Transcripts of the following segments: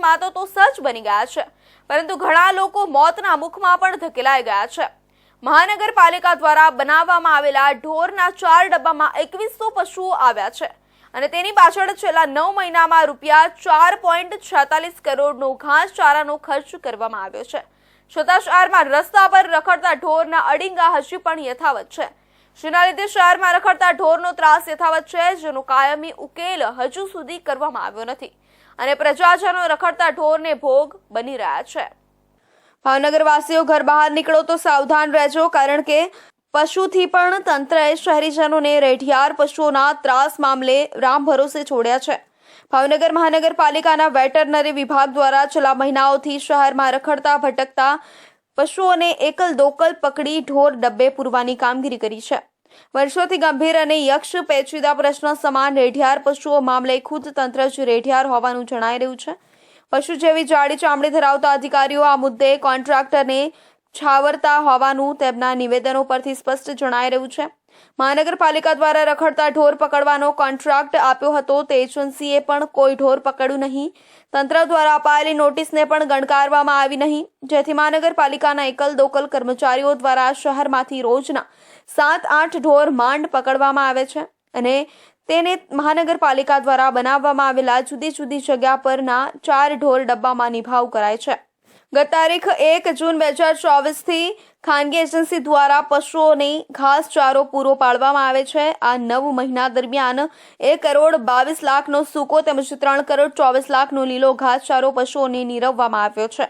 અકસ્માતો તો સજ બની ગયા છે, પરંતુ ઘણા લોકો મોતના મુખમાં પણ ધકેલાઈ ગયા છે। મહાનગરપાલિકા દ્વારા બનાવવામાં આવેલા ઢોરના 4 ડબ્બામાં 2100 પશુઓ આવ્યા છે અને તેની પાછળ છેલ્લા 9 મહિનામાં રૂપિયા 4.46 કરોડનો ઘાસચારાનો ખર્ચ કરવામાં આવ્યો છે। છતાં શહેરમાં રસ્તા પર રખડતા ઢોરના અડીંગા હજી પણ યથાવત છે, જેના લીધે શહેરમાં રખડતા ઢોરનો ત્રાસ યથાવત છે, જેનો કાયમી ઉકેલ હજુ સુધી કરવામાં આવ્યો નથી અને પ્રજાજનો રખડતા ઢોરને ભોગ બની રહ્યા છે। ભાવનગરવાસીઓ ઘર બહાર નીકળો તો સાવધાન રહેજો, કારણ કે પશુથી પણ તંત્રએ શહેરીજનોને રેઢિયાર પશુઓના ત્રાસ મામલે રામ ભરોસે છોડ્યા છે। ભાવનગર મહાનગરપાલિકાના વેટરનરી વિભાગ દ્વારા છેલ્લા મહિનાઓથી શહેરમાં રખડતા ભટકતા પશુઓને એકલ દોકલ પકડી ઢોર ડબ્બે પૂરવાની કામગીરી કરી છે। વર્ષોથી ગંભીર અને યક્ષ પેચીદા પ્રશ્ન સમાન રેઢિયાર પશુઓ મામલે ખુદ તંત્ર જ રેઢિયાર હોવાનું જણાઈ રહ્યું છે। પશુ જેવી જાડી ચામડી ધરાવતા અધિકારીઓ આ મુદ્દે કોન્ટ્રાક્ટરને છાવરતા હોવાનું તેમના નિવેદનો પરથી સ્પષ્ટ જણાઈ રહ્યું છે। મહાનગરપાલિકા દ્વારા રખડતા ઢોર પકડવાનો કોન્ટ્રાક્ટ આપ્યો હતો, તે એજન્સીએ પણ કોઈ ઢોર પકડ્યું નહીં। તંત્ર દ્વારા અપાયેલી નોટિસને પણ ગણકારવામાં આવી નહીં, જેથી મહાનગરપાલિકાના એકલ દોકલ કર્મચારીઓ દ્વારા શહેરમાંથી રોજના 7-8 ઢોર માંડ પકડવામાં આવે છે અને તેને મહાનગરપાલિકા દ્વારા બનાવવામાં આવેલા જુદી જુદી જગ્યા પરના 4 ઢોર ડબ્બામાં નિભાવ કરાય છે। ગત તારીખ 1 જૂન 2024થી ખાનગી એજન્સી દ્વારા પશુઓને ઘાસચારો પૂરો પાડવામાં આવે છે। આ 9 મહિના દરમિયાન 1 કરોડ 22 લાખનો સૂકો તેમજ 3 કરોડ 24 લાખનો લીલો ઘાસચારો પશુઓને નીરવવામાં આવ્યો છે,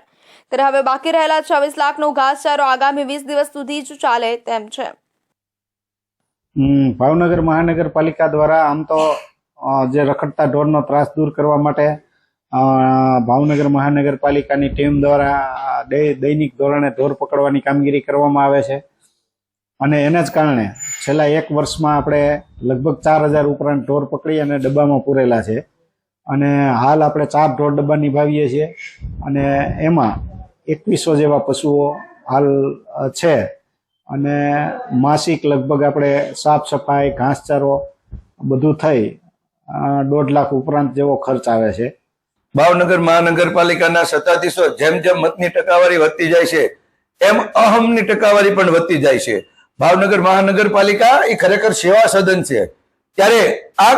ત્યારે હવે બાકી રહેલા 26 લાખનો ઘાસચારો આગામી 20 દિવસ સુધી જ ચાલે તેમ છે। ભાવનગર મહાનગરપાલિકા દ્વારા આમ તો જે રખડતા ઢોરનો ત્રાસ દૂર કરવા માટે ભાવનગર મહાનગરપાલિકાની ટીમ દ્વારા દૈનિક ધોરણે ઢોર પકડવાની કામગીરી કરવામાં આવે છે અને એના જ કારણે છેલ્લા 1 વર્ષમાં આપણે લગભગ 4000 ઉપરાંત ઢોર પકડી અને ડબ્બામાં પૂરેલા છે અને હાલ આપણે 4 ઢોર ડબ્બા નિભાવીએ છીએ અને એમાં 2100 જેવા પશુઓ હાલ છે અને માસિક લગભગ આપણે સાફ સફાઈ ઘાસચારો બધું થઈ 1.5 લાખ ઉપરાંત જેવો ખર્ચ આવે છે। ભાવનગર મહાનગરપાલિકાના સત્તાધીશો જેમ જેમ મતની ટકાવારી વધતી જાય છે એમ અહમની ટકાવારી પણ વધતી જાય છે। ભાવનગર મહાનગરપાલિકા એ ખરેખર સેવા સદન છે, ત્યારે આ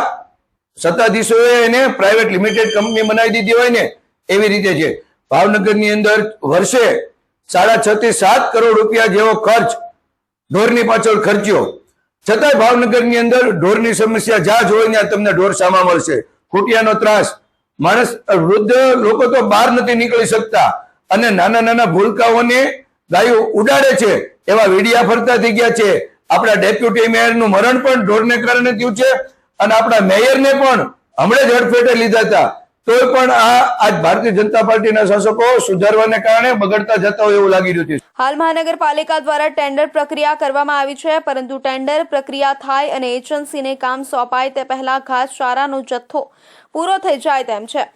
સત્તાધીશોએ એને પ્રાઇવેટ લિમિટેડ કંપની બનાવી દીધી હોય ને એવી રીતે છે। ભાવનગરની અંદર વર્ષે 6.5 થી 7 કરોડ રૂપિયા જેવો ખર્ચ ઢોરની પાછળ ખર્ચ્યો, છતાંય ભાવનગરની અંદર ઢોરની સમસ્યા જ્યાં જોઈ ત્યાં તમને ઢોર સામા મળશે। ખૂટિયાનો ત્રાસ, માણસ વૃદ્ધ લોકો તો બહાર નથી નીકળી શકતા અને નાના નાના ભૂલકાઓને ગાયો ઉડાડે છે એવા વીડિયા ફરતા થઈ ગયા છે। આપણા ડેપ્યુટી મેયરનું મરણ પણ ઢોરને કારણે થયું છે અને આપણા મેયરને પણ હમણાં જ હડફેટે લીધા હતા, તોય પણ આજ ભારતીય જનતા પાર્ટીના શાસકો સુધારવાને કારણે બગડતા જતા હોય એવું લાગી રહ્યું છે। હાલ મહાનગરપાલિકા દ્વારા ટેન્ડર પ્રક્રિયા કરવામાં આવી છે, પરંતુ ટેન્ડર પ્રક્રિયા થાય અને એજન્સીને કામ સોંપાય તે પહેલા ઘાસચારાનો જથ્થો પૂરો થઈ જાય તેમ છે,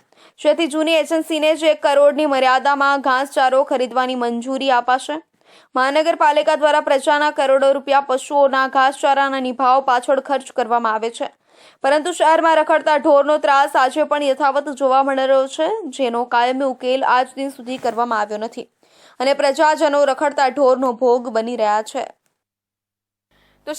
જેથી જૂની એજન્સીને જ 1 કરોડની મર્યાદામાં ઘાસચારો ખરીદવાની મંજૂરી અપાશે। મહાનગરપાલિકા દ્વારા પ્રજાના કરોડો રૂપિયા પશુઓના ઘાસચારાના નિભાવ પાછળ ખર્ચ કરવામાં આવે છે, પરંતુ શહેરમાં રખડતા ઢોરનો ત્રાસ આજે પણ યથાવત જોવા મળી રહ્યો છે, જેનો કાયમી ઉકેલ આજ દિન સુધી કરવામાં આવ્યો નથી અને પ્રજાજનો રખડતા ઢોરનો ભોગ બની રહ્યા છે। તો